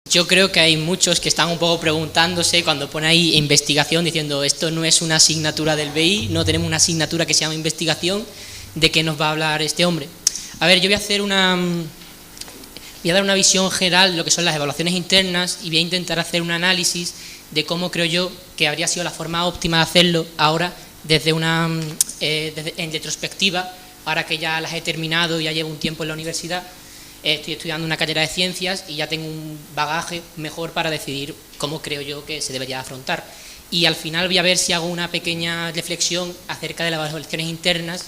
Yo creo que hay muchos que están un poco preguntándose cuando pone ahí investigación, diciendo esto no es una asignatura del BI, no tenemos una asignatura que se llama investigación, ¿de qué nos va a hablar este hombre? A ver, yo voy a dar una visión general de lo que son las evaluaciones internas y voy a intentar hacer un análisis de cómo creo yo que habría sido la forma óptima de hacerlo ahora en retrospectiva, ahora que ya las he terminado y ya llevo un tiempo en la universidad. Estoy estudiando una carrera de ciencias y ya tengo un bagaje mejor para decidir cómo creo yo que se debería afrontar. Y al final voy a ver si hago una pequeña reflexión acerca de las evaluaciones internas,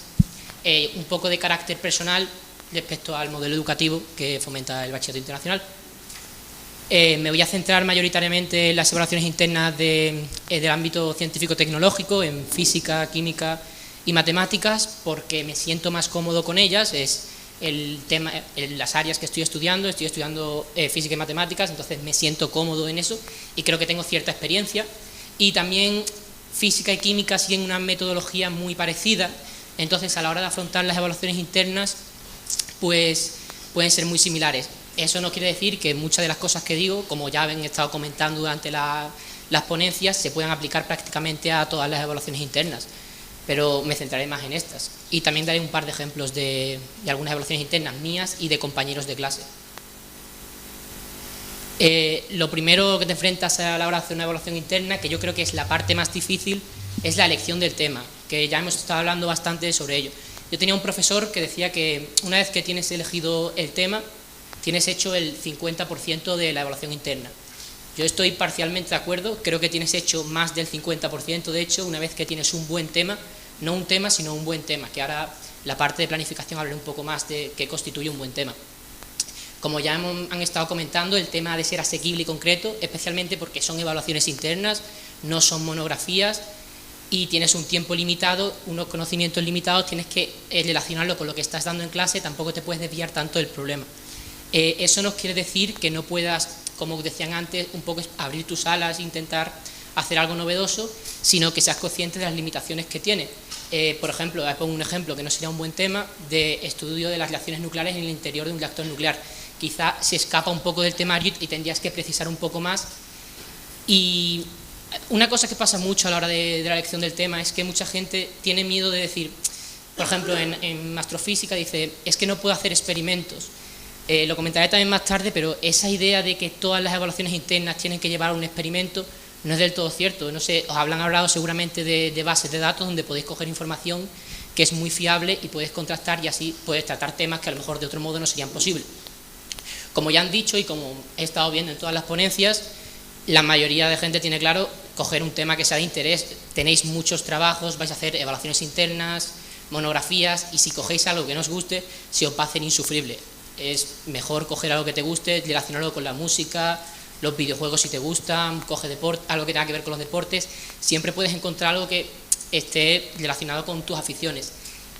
un poco de carácter personal respecto al modelo educativo que fomenta el bachillerato internacional. Me voy a centrar mayoritariamente en las evaluaciones internas del ámbito científico-tecnológico, en física, química y matemáticas, porque me siento más cómodo con ellas. Es el tema, las áreas que estoy estudiando física y matemáticas, entonces me siento cómodo en eso y creo que tengo cierta experiencia. Y también física y química siguen una metodología muy parecida, entonces a la hora de afrontar las evaluaciones internas pues pueden ser muy similares. Eso no quiere decir que muchas de las cosas que digo, como ya han estado comentando durante las ponencias, se puedan aplicar prácticamente a todas las evaluaciones internas, pero me centraré más en estas. Y también daré un par de ejemplos de algunas evaluaciones internas mías y de compañeros de clase. Lo primero que te enfrentas a la hora de hacer una evaluación interna, que yo creo que es la parte más difícil, es la elección del tema, que ya hemos estado hablando bastante sobre ello. Yo tenía un profesor que decía que una vez que tienes elegido el tema, tienes hecho el 50% de la evaluación interna. Yo estoy parcialmente de acuerdo, creo que tienes hecho más del 50%, de hecho, una vez que tienes un buen tema, no un tema, sino un buen tema, que ahora la parte de planificación hablaré un poco más de qué constituye un buen tema. Como ya han estado comentando, el tema ha de ser asequible y concreto, especialmente porque son evaluaciones internas, no son monografías, y tienes un tiempo limitado, unos conocimientos limitados, tienes que relacionarlo con lo que estás dando en clase, tampoco te puedes desviar tanto del problema. Eso no quiere decir que no puedas, como decían antes, un poco abrir tus alas e intentar hacer algo novedoso, sino que seas consciente de las limitaciones que tiene. Por ejemplo, pongo un ejemplo que no sería un buen tema, de estudio de las reacciones nucleares en el interior de un reactor nuclear. Quizá se escapa un poco del temario y tendrías que precisar un poco más. Y una cosa que pasa mucho a la hora de la elección del tema es que mucha gente tiene miedo de decir, por ejemplo, en astrofísica dice, es que no puedo hacer experimentos. Lo comentaré también más tarde, pero esa idea de que todas las evaluaciones internas tienen que llevar a un experimento no es del todo cierto. No sé, os habrán hablado seguramente de bases de datos donde podéis coger información que es muy fiable y podéis contrastar y así podéis tratar temas que a lo mejor de otro modo no serían posibles. Como ya han dicho y como he estado viendo en todas las ponencias, la mayoría de gente tiene claro coger un tema que sea de interés. Tenéis muchos trabajos, vais a hacer evaluaciones internas, monografías, y si cogéis algo que no os guste, se os va a hacer insufrible. Es mejor coger algo que te guste, relacionarlo con la música, los videojuegos si te gustan, coge algo que tenga que ver con los deportes, siempre puedes encontrar algo que esté relacionado con tus aficiones.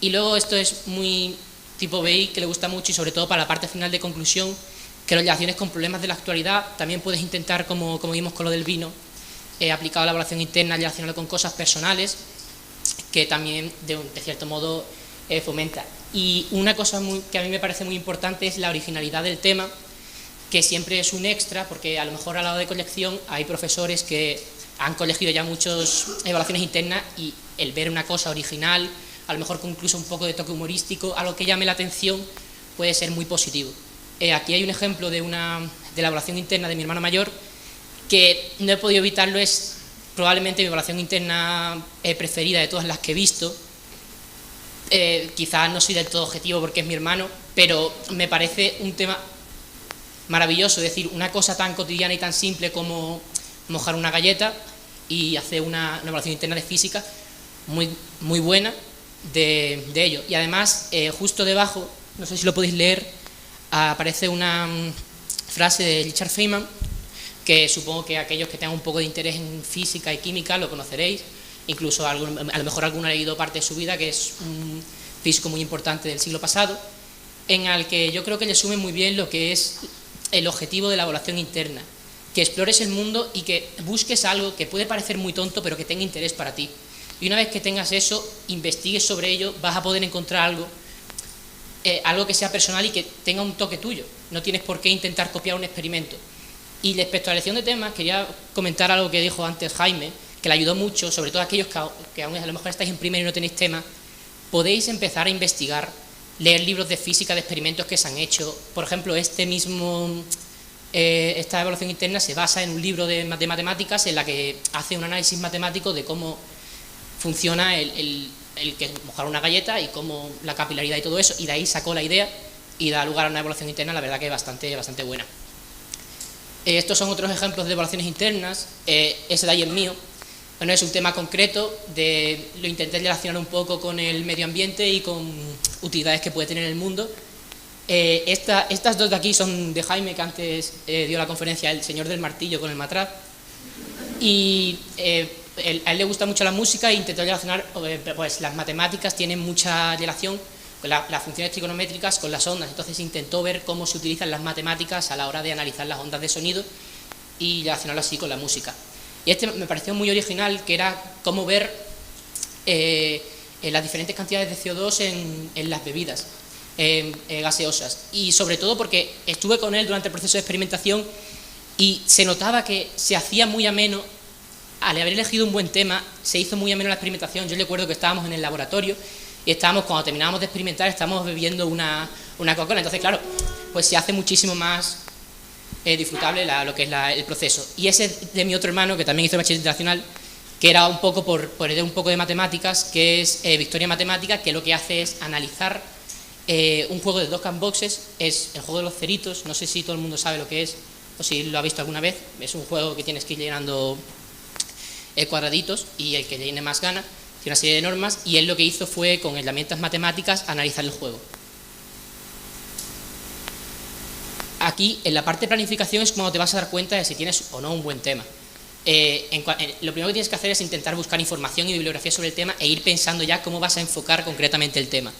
Y luego esto es muy tipo BI, que le gusta mucho, y sobre todo para la parte final de conclusión, que las relaciones con problemas de la actualidad también puedes intentar, como vimos con lo del vino, aplicado a la evaluación interna, relacionarlo con cosas personales, que también de cierto modo fomenta. Y una cosa que a mí me parece muy importante es la originalidad del tema, que siempre es un extra, porque a lo mejor a la hora de colección hay profesores que han colegido ya muchas evaluaciones internas y el ver una cosa original, a lo mejor con incluso un poco de toque humorístico, algo que llame la atención, puede ser muy positivo. Aquí hay un ejemplo de la evaluación interna de mi hermano mayor, que no he podido evitarlo, es probablemente mi evaluación interna preferida de todas las que he visto. Quizás no soy del todo objetivo porque es mi hermano, pero me parece un tema maravilloso, es decir, una cosa tan cotidiana y tan simple como mojar una galleta y hacer una evaluación interna de física muy, muy buena de ello. Y además, justo debajo, no sé si lo podéis leer, aparece una frase de Richard Feynman, que supongo que aquellos que tengan un poco de interés en física y química lo conoceréis, incluso a lo mejor alguno ha leído parte de su vida, que es un físico muy importante del siglo pasado, en el que yo creo que le sume muy bien lo que es el objetivo de la evaluación interna, que explores el mundo y que busques algo que puede parecer muy tonto pero que tenga interés para ti. Y una vez que tengas eso, investigues sobre ello, vas a poder encontrar algo que sea personal y que tenga un toque tuyo. No tienes por qué intentar copiar un experimento. Y respecto a la elección de temas, quería comentar algo que dijo antes Jaime, que le ayudó mucho, sobre todo a aquellos que aún a lo mejor estáis en primero y no tenéis tema. Podéis empezar a investigar, leer libros de física, de experimentos que se han hecho. Por ejemplo, esta evaluación interna se basa en un libro de matemáticas en la que hace un análisis matemático de cómo funciona el que mojar una galleta y cómo la capilaridad y todo eso, y de ahí sacó la idea y da lugar a una evaluación interna, la verdad que bastante buena. Estos son otros ejemplos de evaluaciones internas. Ese de ahí es mío. Bueno, es un tema concreto, lo intenté relacionar un poco con el medio ambiente y con utilidades que puede tener el mundo. Estas dos de aquí son de Jaime, que antes dio la conferencia, el señor del martillo con el matraz. Y a él le gusta mucho la música e intentó relacionar, pues las matemáticas tienen mucha relación con las funciones trigonométricas con las ondas, entonces intentó ver cómo se utilizan las matemáticas a la hora de analizar las ondas de sonido y relacionarlo así con la música. Y me pareció muy original, que era cómo ver las diferentes cantidades de CO2 en las bebidas gaseosas, y sobre todo porque estuve con él durante el proceso de experimentación y se notaba que se hacía muy ameno. Al haber elegido un buen tema, se hizo muy ameno la experimentación. Yo recuerdo que estábamos en el laboratorio y cuando terminábamos de experimentar, estábamos bebiendo una Coca-Cola. Entonces, claro, pues se hace muchísimo más disfrutable lo que es el proceso. Y ese de mi otro hermano, que también hizo bachiller internacional, que era un poco por un poco de matemáticas, que es Victoria Matemática, que lo que hace es analizar un juego de Dog and Boxes, es el juego de los ceritos. No sé si todo el mundo sabe lo que es, o si lo ha visto alguna vez. Es un juego que tienes que ir llenando cuadraditos y el que llene más gana, tiene una serie de normas, y él lo que hizo fue con herramientas matemáticas analizar el juego. Aquí en la parte de planificación es cuando te vas a dar cuenta de si tienes o no un buen tema. Lo primero que tienes que hacer es intentar buscar información y bibliografía sobre el tema e ir pensando ya cómo vas a enfocar concretamente el tema.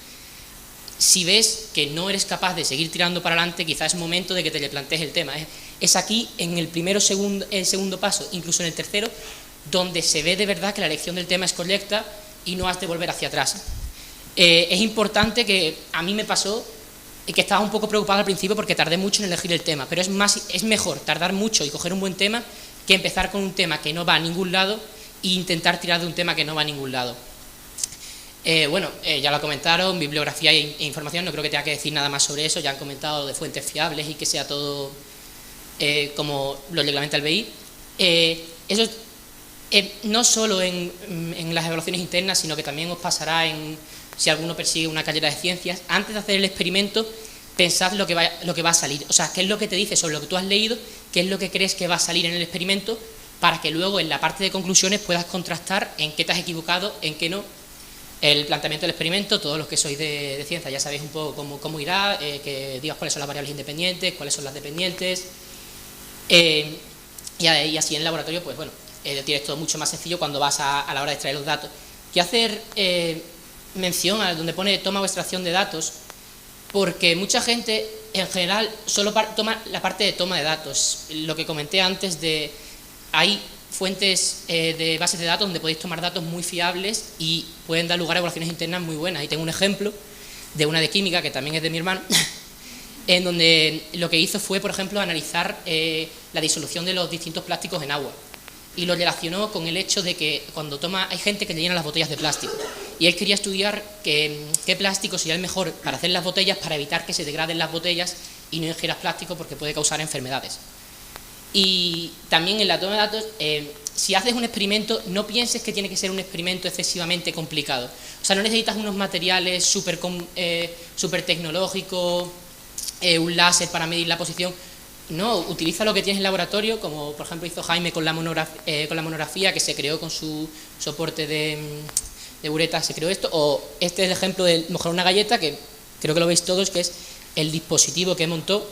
Si ves que no eres capaz de seguir tirando para adelante, quizás es momento de que te le plantees el tema. Es aquí, en el segundo paso, incluso en el tercero, donde se ve de verdad que la elección del tema es correcta y no has de volver hacia atrás. Es importante, que a mí me pasó que estaba un poco preocupado al principio porque tardé mucho en elegir el tema, pero es mejor tardar mucho y coger un buen tema que empezar con un tema que no va a ningún lado e intentar tirar de un tema que no va a ningún lado. Ya lo comentaron, bibliografía e información, no creo que tenga que decir nada más sobre eso. Ya han comentado de fuentes fiables y que sea todo como lo reglamenta el BI. Eso no solo en las evaluaciones internas, sino que también os pasará si alguno persigue una carrera de ciencias. Antes de hacer el experimento, pensad lo que va a salir. O sea, qué es lo que te dice sobre lo que tú has leído, qué es lo que crees que va a salir en el experimento, para que luego en la parte de conclusiones puedas contrastar en qué te has equivocado, en qué no. El planteamiento del experimento, todos los que sois de ciencia ya sabéis un poco cómo irá, que digas cuáles son las variables independientes, cuáles son las dependientes, y así en el laboratorio, pues bueno, tienes todo mucho más sencillo cuando vas a la hora de extraer los datos. Quiero hacer mención a donde pone toma o extracción de datos, porque mucha gente en general solo toma la parte de toma de datos. Lo que comenté antes hay fuentes de bases de datos donde podéis tomar datos muy fiables y pueden dar lugar a evaluaciones internas muy buenas. Y tengo un ejemplo de una de química, que también es de mi hermano, en donde lo que hizo fue, por ejemplo, analizar la disolución de los distintos plásticos en agua, y lo relacionó con el hecho de que hay gente que le llena las botellas de plástico, y él quería estudiar qué plástico sería el mejor para hacer las botellas, para evitar que se degraden las botellas y no ingieras plástico, porque puede causar enfermedades. Y también en la toma de datos, si haces un experimento, no pienses que tiene que ser un experimento excesivamente complicado. O sea, no necesitas unos materiales súper tecnológicos, un láser para medir la posición. No, utiliza lo que tienes en el laboratorio, como por ejemplo hizo Jaime con la monografía, que se creó con su soporte de bureta, se creó esto. O este es el ejemplo de mojar una galleta, que creo que lo veis todos, que es el dispositivo que montó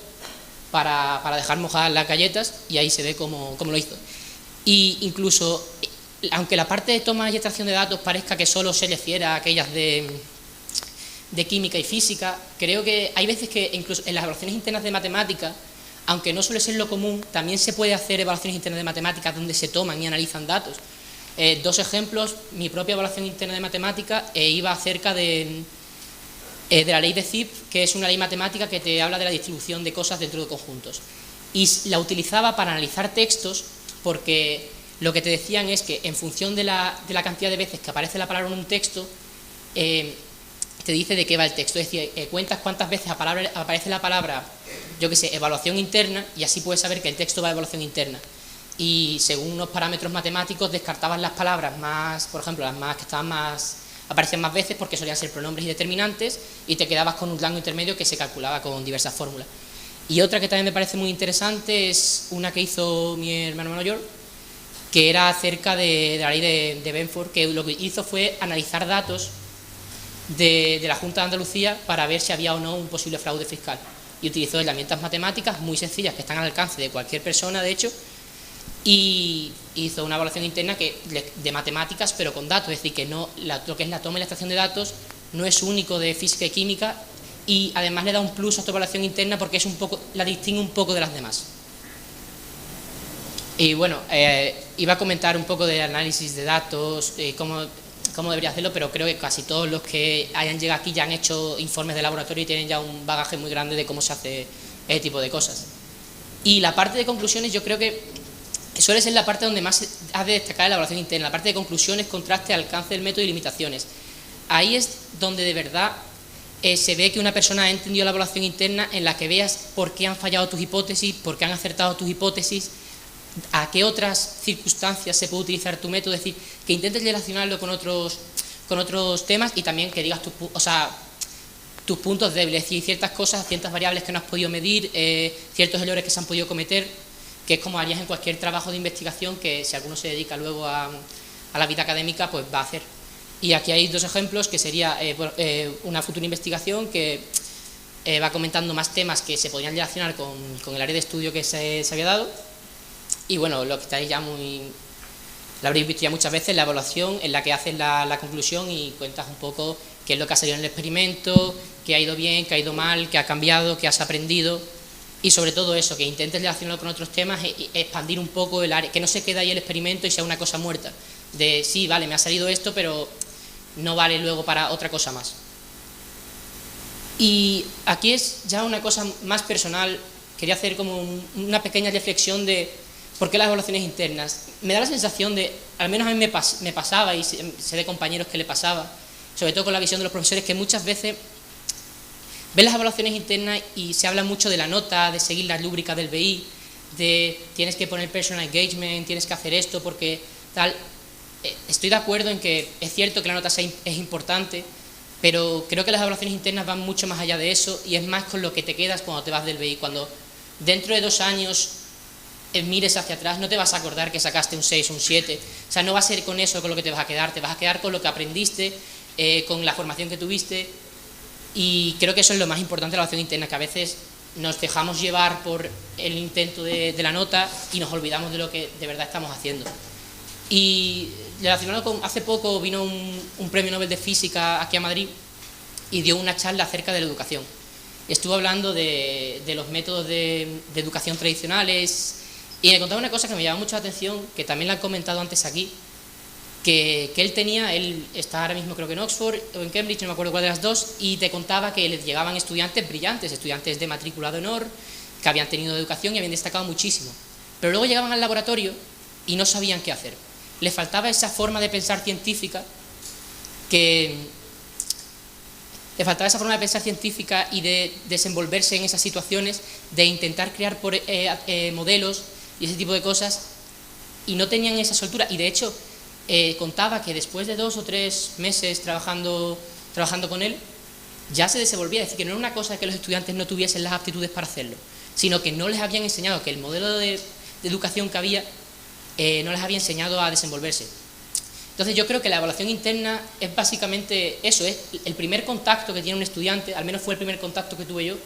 para dejar mojadas las galletas, y ahí se ve cómo lo hizo. Y incluso, aunque la parte de toma y extracción de datos parezca que solo se refiere a aquellas de química y física, creo que hay veces que incluso en las evaluaciones internas de matemáticas, aunque no suele ser lo común, también se puede hacer evaluaciones internas de matemáticas donde se toman y analizan datos. Dos ejemplos: mi propia evaluación interna de matemáticas iba acerca de la ley de Zipf, que es una ley matemática que te habla de la distribución de cosas dentro de conjuntos. y la utilizaba para analizar textos, porque lo que te decían es que en función de la cantidad de veces que aparece la palabra en un texto, te dice de qué va el texto. Es decir, cuentas cuántas veces aparece la palabra, yo qué sé, evaluación interna, y así puedes saber que el texto va a evaluación interna. Y según unos parámetros matemáticos descartabas las palabras más, por ejemplo, las más que estaban más, aparecían más veces porque solían ser pronombres y determinantes, y te quedabas con un rango intermedio que se calculaba con diversas fórmulas. Y otra que también me parece muy interesante es una que hizo mi hermano mayor, que era acerca de la ley de Benford, que lo que hizo fue analizar datos de la Junta de Andalucía para ver si había o no un posible fraude fiscal. Y utilizó herramientas matemáticas muy sencillas que están al alcance de cualquier persona, de hecho, y hizo una evaluación interna de matemáticas, pero con datos. Es decir, que no, lo que es la toma y la extracción de datos no es único de física y química, y además le da un plus a tu evaluación interna porque es la distingue un poco de las demás. Y bueno, iba a comentar un poco de análisis de datos, cómo debería hacerlo, pero creo que casi todos los que hayan llegado aquí ya han hecho informes de laboratorio y tienen ya un bagaje muy grande de cómo se hace ese tipo de cosas. Y la parte de conclusiones yo creo que suele ser la parte donde más has de destacar la evaluación interna, la parte de conclusiones, contraste, alcance del método y limitaciones. Ahí es donde de verdad se ve que una persona ha entendido la evaluación interna, en la que veas por qué han fallado tus hipótesis, por qué han acertado tus hipótesis, a qué otras circunstancias se puede utilizar tu método. Es decir, que intentes relacionarlo con otros temas, y también que digas tus puntos débiles, es decir, ciertas cosas, ciertas variables que no has podido medir, ciertos errores que se han podido cometer, que es como harías en cualquier trabajo de investigación que, si alguno se dedica luego a la vida académica, pues va a hacer. Y aquí hay dos ejemplos, que sería una futura investigación que va comentando más temas que se podrían relacionar con el área de estudio que se había dado. Y bueno, lo que estáis ya lo habréis visto ya muchas veces, la evaluación en la que haces la conclusión y cuentas un poco qué es lo que ha salido en el experimento, qué ha ido bien, qué ha ido mal, qué ha cambiado, qué has aprendido, y sobre todo eso, que intentes relacionarlo con otros temas y expandir un poco el área, que no se quede ahí el experimento y sea una cosa muerta, de sí, vale, me ha salido esto, pero no vale luego para otra cosa más. Y aquí es ya una cosa más personal, quería hacer como una pequeña reflexión de ¿por qué las evaluaciones internas? Me da la sensación de, al menos a mí me pasaba, y sé de compañeros que le pasaba, sobre todo con la visión de los profesores, que muchas veces ven las evaluaciones internas y se habla mucho de la nota, de seguir las rúbricas del BI, de tienes que poner personal engagement, tienes que hacer esto porque tal. Estoy de acuerdo en que es cierto que la nota es importante, pero creo que las evaluaciones internas van mucho más allá de eso, y es más con lo que te quedas cuando te vas del BI. Cuando dentro de 2 años mires hacia atrás, no te vas a acordar que sacaste un 6 o un 7, o sea, no va a ser con eso con lo que te vas a quedar con lo que aprendiste, con la formación que tuviste, y creo que eso es lo más importante de la evaluación interna, que a veces nos dejamos llevar por el intento de la nota y nos olvidamos de lo que de verdad estamos haciendo. Y relacionado con, hace poco vino un premio Nobel de Física aquí a Madrid y dio una charla acerca de la educación. Estuvo hablando de los métodos de educación tradicionales, y me contaba una cosa que me llamó mucho la atención, que también la han comentado antes aquí, que él está ahora mismo creo que en Oxford o en Cambridge, no me acuerdo cuál de las dos, y te contaba que les llegaban estudiantes brillantes, estudiantes de matrícula de honor, que habían tenido educación y habían destacado muchísimo, pero luego llegaban al laboratorio y no sabían qué hacer. Les faltaba esa forma de pensar científica y de desenvolverse en esas situaciones, de intentar crear modelos y ese tipo de cosas, y no tenían esa soltura. Y de hecho contaba que después de 2 o 3 meses trabajando con él, ya se desenvolvía. Es decir, que no era una cosa que los estudiantes no tuviesen las aptitudes para hacerlo, sino que no les habían enseñado, que el modelo de educación que había no les había enseñado a desenvolverse. Entonces yo creo que la evaluación interna es básicamente eso, es el primer contacto que tiene un estudiante, al menos fue el primer contacto que tuve yo,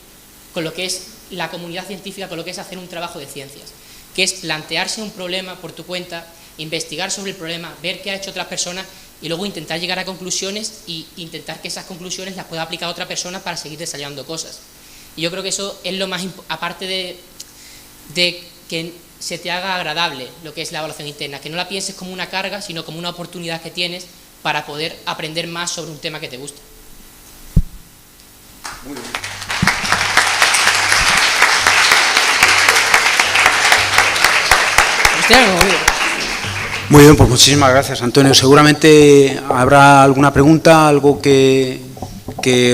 con lo que es la comunidad científica, con lo que es hacer un trabajo de ciencias, que es plantearse un problema por tu cuenta, investigar sobre el problema, ver qué ha hecho otras personas y luego intentar llegar a conclusiones e intentar que esas conclusiones las pueda aplicar a otra persona para seguir desarrollando cosas. Y yo creo que eso es lo más importante, aparte de que se te haga agradable lo que es la evaluación interna, que no la pienses como una carga, sino como una oportunidad que tienes para poder aprender más sobre un tema que te gusta. Muy bien. Muy bien, pues muchísimas gracias, Antonio. Seguramente habrá alguna pregunta, algo que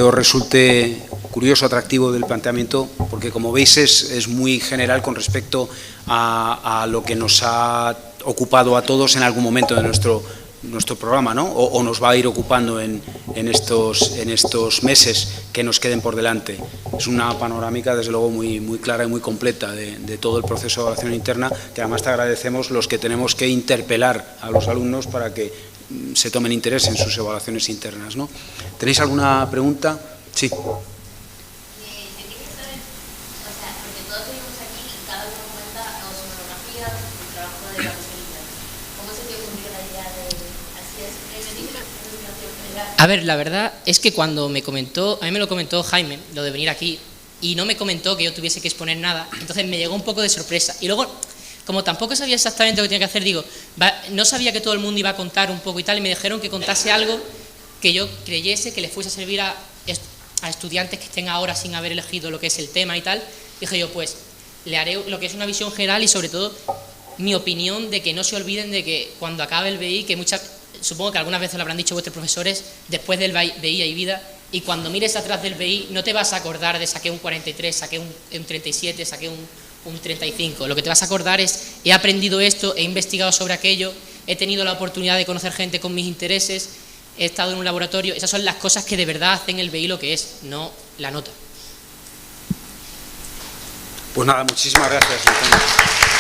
os resulte curioso, atractivo del planteamiento, porque como veis es muy general con respecto a lo que nos ha ocupado a todos en algún momento de nuestro programa, ¿no? O nos va a ir ocupando en estos meses que nos queden por delante. Es una panorámica, desde luego, muy clara y muy completa de todo el proceso de evaluación interna, que además te agradecemos los que tenemos que interpelar a los alumnos para que se tomen interés en sus evaluaciones internas, ¿no? ¿Tenéis alguna pregunta? Sí. A ver, la verdad es que cuando a mí me lo comentó Jaime, lo de venir aquí, y no me comentó que yo tuviese que exponer nada, entonces me llegó un poco de sorpresa. Y luego, como tampoco sabía exactamente lo que tenía que hacer, digo, no sabía que todo el mundo iba a contar un poco y tal, y me dijeron que contase algo que yo creyese que les fuese a servir a estudiantes que estén ahora sin haber elegido lo que es el tema y tal. Dije yo, pues, le haré lo que es una visión general y sobre todo mi opinión de que no se olviden de que cuando acabe el BI, que supongo que algunas veces lo habrán dicho vuestros profesores, después del BI hay vida, y cuando mires atrás del BI no te vas a acordar de saqué un 43, saqué un 37, saqué un 35, lo que te vas a acordar es, he aprendido esto, he investigado sobre aquello, he tenido la oportunidad de conocer gente con mis intereses, he estado en un laboratorio, esas son las cosas que de verdad hacen el BI lo que es, no la nota. Pues nada, muchísimas gracias, Antonio.